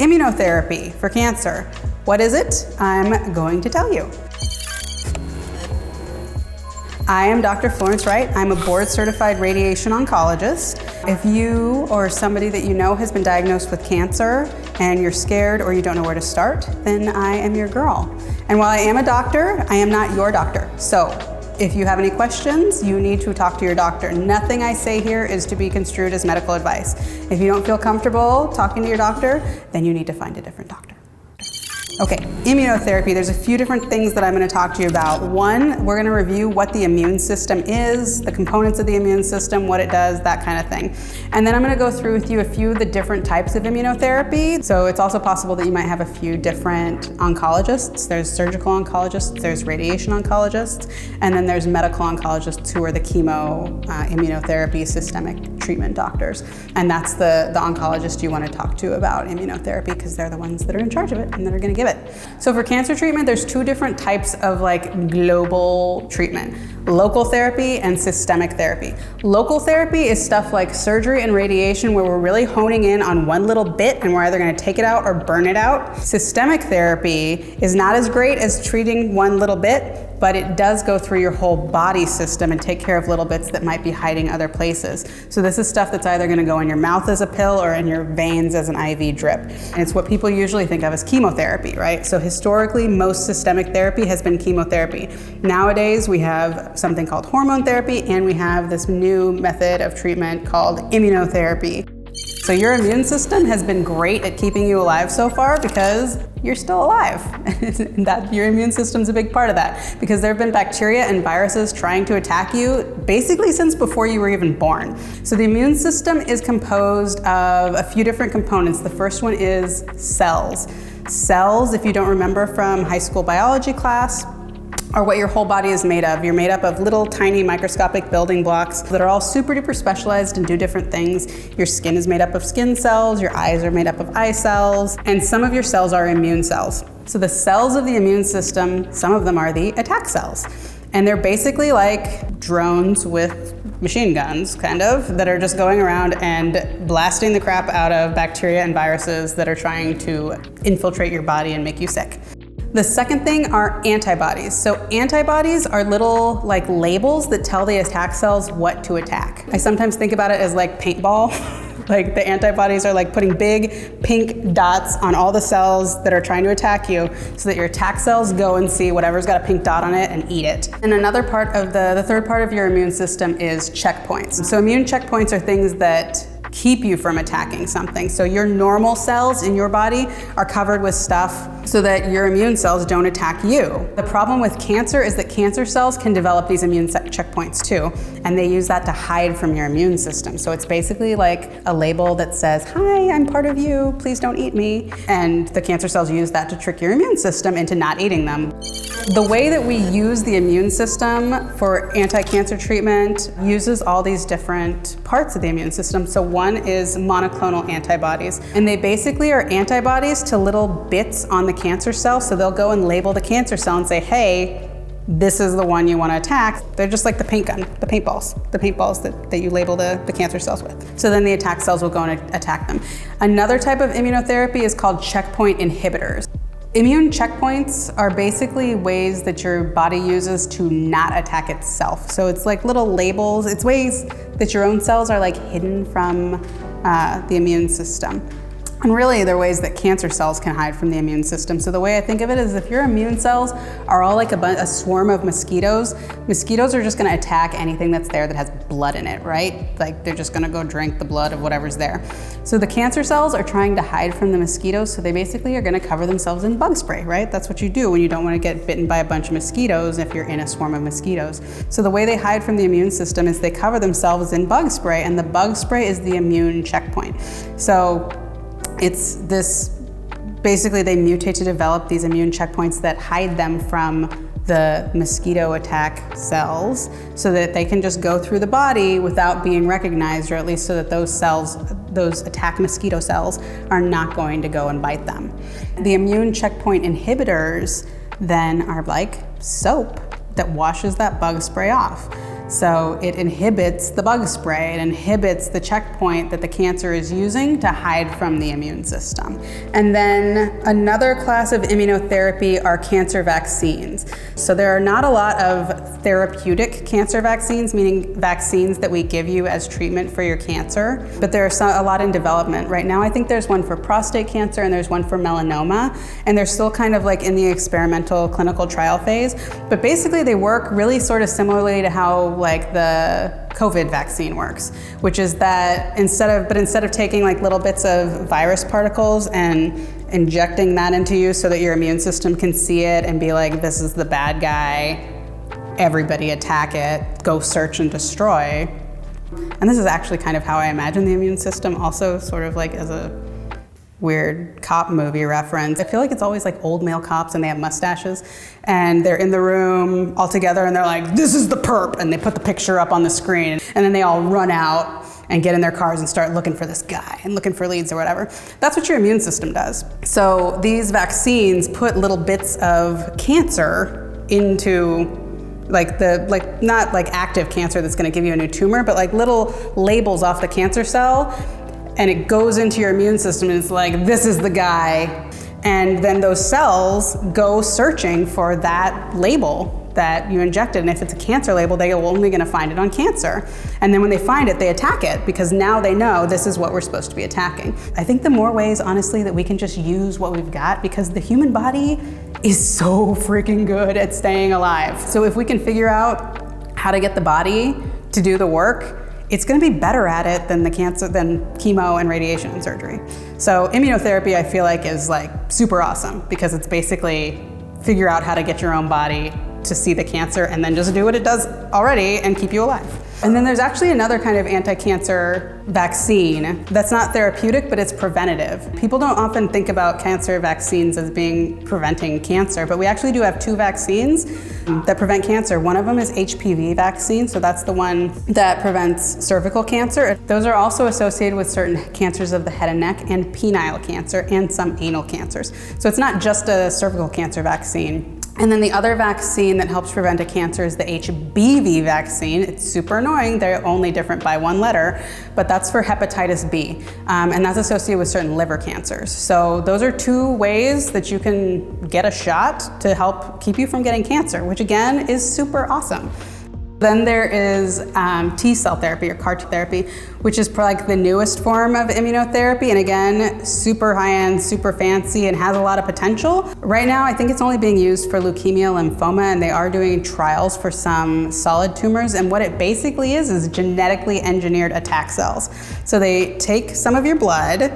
immunotherapy for cancer. What is it? I'm going to tell you. I am Dr. Florence Wright. I'm a board-certified radiation oncologist. If you or somebody that you know has been diagnosed with cancer and you're scared or you don't know where to start, then I am your girl. And while I am a doctor, I am not your doctor. So if you have any questions, you need to talk to your doctor. Nothing I say here is to be construed as medical advice. If you don't feel comfortable talking to your doctor, then you need to find a different doctor. Okay, immunotherapy, there's a few different things that I'm going to talk to you about. One, we're going to review what the immune system is, the components of the immune system, what it does, that kind of thing. And then I'm going to go through with you a few of the different types of immunotherapy. So it's also possible that you might have a few different oncologists. There's surgical oncologists, there's radiation oncologists, and then there's medical oncologists who are the chemo, immunotherapy, systemic treatment doctors. And that's the oncologist you want to talk to about immunotherapy because they're the ones that are in charge of it and that are going to give it. So for cancer treatment, there's two different types of global treatment: local therapy and systemic therapy. Local therapy is stuff like surgery and radiation where we're really honing in on one little bit and we're either going to take it out or burn it out. Systemic therapy is not as great as treating one little bit, but it does go through your whole body system and take care of little bits that might be hiding other places. So this is stuff that's either gonna go in your mouth as a pill or in your veins as an IV drip. And it's what people usually think of as chemotherapy, right? So historically, most systemic therapy has been chemotherapy. Nowadays, we have something called hormone therapy, and we have this new method of treatment called immunotherapy. So your immune system has been great at keeping you alive so far because you're still alive. And that your immune system's a big part of that because there have been bacteria and viruses trying to attack you basically since before you were even born. So the immune system is composed of a few different components. The first one is cells. Cells, if you don't remember from high school biology class, are what your whole body is made of. You're made up of little tiny microscopic building blocks that are all super duper specialized and do different things. Your skin is made up of skin cells, your eyes are made up of eye cells, and some of your cells are immune cells. So the cells of the immune system, some of them are the attack cells. And they're basically like drones with machine guns, kind of, that are just going around and blasting the crap out of bacteria and viruses that are trying to infiltrate your body and make you sick. The second thing are antibodies. So antibodies are little labels that tell the attack cells what to attack. I sometimes think about it as like paintball. Like the antibodies are like putting big pink dots on all the cells that are trying to attack you so that your attack cells go and see whatever's got a pink dot on it and eat it. And another part of the third part of your immune system is checkpoints. So immune checkpoints are things that keep you from attacking something. So your normal cells in your body are covered with stuff so that your immune cells don't attack you. The problem with cancer is that cancer cells can develop these immune checkpoints too, and they use that to hide from your immune system. So it's basically like a label that says, "Hi, I'm part of you, please don't eat me." And the cancer cells use that to trick your immune system into not eating them. The way that we use the immune system for anti-cancer treatment uses all these different parts of the immune system. So one is monoclonal antibodies, and they basically are antibodies to little bits on the cancer cell. So they'll go and label the cancer cell and say, "Hey, this is the one you want to attack." They're just like the paint gun, the paintballs that you label the cancer cells with. So then the attack cells will go and attack them. Another type of immunotherapy is called checkpoint inhibitors. Immune checkpoints are basically ways that your body uses to not attack itself. So it's like little labels, it's ways that your own cells are hidden from the immune system. And really, they're ways that cancer cells can hide from the immune system. So the way I think of it is if your immune cells are all like a swarm of mosquitoes, mosquitoes are just gonna attack anything that's there that has blood in it, right? Like they're just gonna go drink the blood of whatever's there. So the cancer cells are trying to hide from the mosquitoes, so they basically are gonna cover themselves in bug spray, right? That's what you do when you don't wanna get bitten by a bunch of mosquitoes if you're in a swarm of mosquitoes. So the way they hide from the immune system is they cover themselves in bug spray, and the bug spray is the immune checkpoint. So it's this, basically they mutate to develop these immune checkpoints that hide them from the mosquito attack cells so that they can just go through the body without being recognized, or at least so that those cells, those attack mosquito cells, are not going to go and bite them. The immune checkpoint inhibitors then are like soap that washes that bug spray off. So it inhibits the bug spray, it inhibits the checkpoint that the cancer is using to hide from the immune system. And then another class of immunotherapy are cancer vaccines. So there are not a lot of therapeutic cancer vaccines, meaning vaccines that we give you as treatment for your cancer, but there are a lot in development. Right now I think there's one for prostate cancer and there's one for melanoma, and they're still kind of like in the experimental clinical trial phase, but basically they work really sort of similarly to how like the COVID vaccine works, which is that instead of taking like little bits of virus particles and injecting that into you so that your immune system can see it and be like, this is the bad guy, everybody attack it, go search and destroy. And this is actually kind of how I imagine the immune system, also sort of like as a weird cop movie reference. I feel like it's always like old male cops and they have mustaches and they're in the room all together and they're like, this is the perp, and they put the picture up on the screen and then they all run out and get in their cars and start looking for this guy and looking for leads or whatever. That's what your immune system does. So these vaccines put little bits of cancer into not like active cancer that's gonna give you a new tumor, but like little labels off the cancer cell, and it goes into your immune system and it's like, this is the guy. And then those cells go searching for that label that you injected. And if it's a cancer label, they are only gonna find it on cancer. And then when they find it, they attack it because now they know this is what we're supposed to be attacking. I think the more ways, honestly, that we can just use what we've got, because the human body is so freaking good at staying alive. So if we can figure out how to get the body to do the work, it's gonna be better at it than chemo and radiation and surgery. So immunotherapy, I feel like, is like super awesome because it's basically figure out how to get your own body to see the cancer and then just do what it does already and keep you alive. And then there's actually another kind of anti-cancer vaccine that's not therapeutic, but it's preventative. People don't often think about cancer vaccines as being preventing cancer, but we actually do have two vaccines that prevent cancer. One of them is HPV vaccine, so that's the one that prevents cervical cancer. Those are also associated with certain cancers of the head and neck and penile cancer and some anal cancers. So it's not just a cervical cancer vaccine. And then the other vaccine that helps prevent a cancer is the HBV vaccine. It's super annoying, they're only different by one letter, but that's for hepatitis B, and that's associated with certain liver cancers. So those are two ways that you can get a shot to help keep you from getting cancer, which again is super awesome. Then there is T-cell therapy or CAR T therapy, which is like the newest form of immunotherapy, and again, super high-end, super fancy, and has a lot of potential. Right now, I think it's only being used for leukemia, lymphoma, and they are doing trials for some solid tumors, and what it basically is genetically engineered attack cells. So they take some of your blood,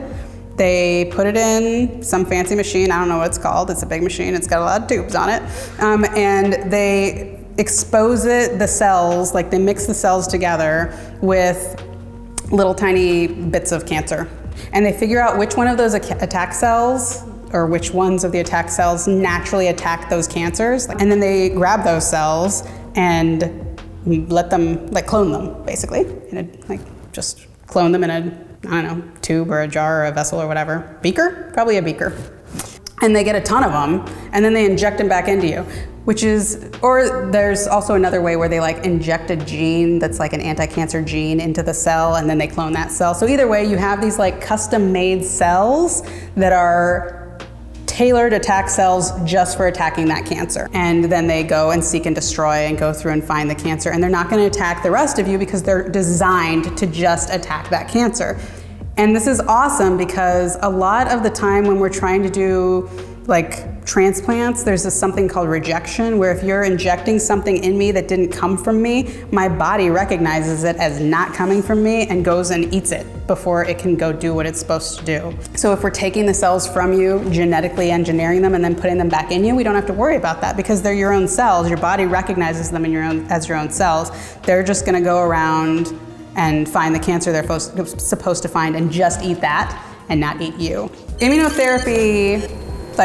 they put it in some fancy machine, I don't know what it's called, it's a big machine, it's got a lot of tubes on it, and they expose the cells, like they mix the cells together with little tiny bits of cancer. And they figure out which one of those attack cells, or which ones of the attack cells naturally attack those cancers. And then they grab those cells and let them, like clone them, basically. Just clone them in a, I don't know, tube or a jar or a vessel or whatever. Beaker? Probably a beaker. And they get a ton of them, and then they inject them back into you. Or there's also another way where they like inject a gene that's like an anti-cancer gene into the cell and then they clone that cell. So either way, you have these like custom-made cells that are tailored attack cells just for attacking that cancer. And then they go and seek and destroy and go through and find the cancer. And they're not gonna attack the rest of you because they're designed to just attack that cancer. And this is awesome because a lot of the time when we're trying to do like transplants, there's something called rejection, where if you're injecting something in me that didn't come from me, my body recognizes it as not coming from me and goes and eats it before it can go do what it's supposed to do. So if we're taking the cells from you, genetically engineering them and then putting them back in you, we don't have to worry about that because they're your own cells. Your body recognizes them as your own cells. They're just gonna go around and find the cancer they're supposed to find and just eat that and not eat you. Immunotherapy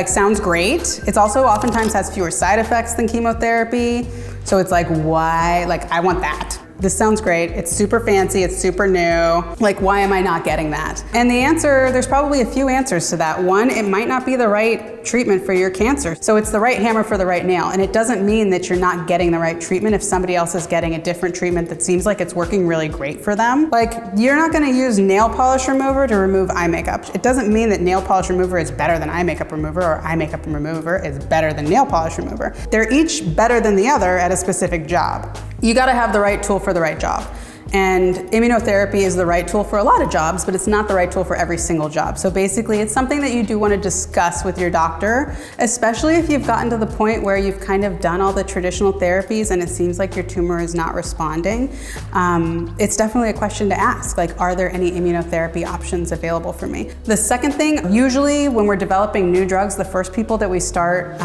sounds great. It's also oftentimes has fewer side effects than chemotherapy. So it's like, why? I want that. this sounds great. It's super fancy, it's super new. Like, why am I not getting that? And the answer, there's probably a few answers to that. One, it might not be the right treatment for your cancer. So it's the right hammer for the right nail. And it doesn't mean that you're not getting the right treatment if somebody else is getting a different treatment that seems like it's working really great for them. Like, you're not gonna use nail polish remover to remove eye makeup. It doesn't mean that nail polish remover is better than eye makeup remover or eye makeup remover is better than nail polish remover. They're each better than the other at a specific job. You gotta have the right tool for the right job. And immunotherapy is the right tool for a lot of jobs, but it's not the right tool for every single job. So basically, it's something that you do want to discuss with your doctor, especially if you've gotten to the point where you've kind of done all the traditional therapies and it seems like your tumor is not responding. It's definitely a question to ask, like, are there any immunotherapy options available for me? The second thing, usually when we're developing new drugs, the first people that we start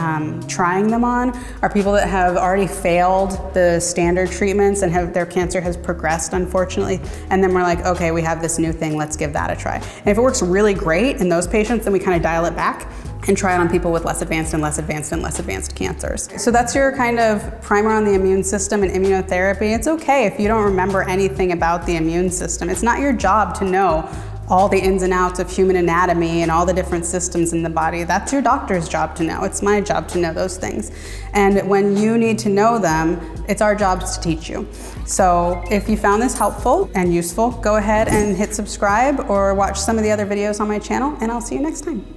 trying them on are people that have already failed the standard treatments and their cancer has progressed, unfortunately, and then we're like, okay, we have this new thing, let's give that a try. And if it works really great in those patients, then we kind of dial it back and try it on people with less advanced and less advanced and less advanced cancers. So that's your kind of primer on the immune system and immunotherapy. It's okay if you don't remember anything about the immune system. It's not your job to know all the ins and outs of human anatomy and all the different systems in the body. That's your doctor's job to know. It's my job to know those things. And when you need to know them, it's our jobs to teach you. So if you found this helpful and useful, go ahead and hit subscribe or watch some of the other videos on my channel, and I'll see you next time.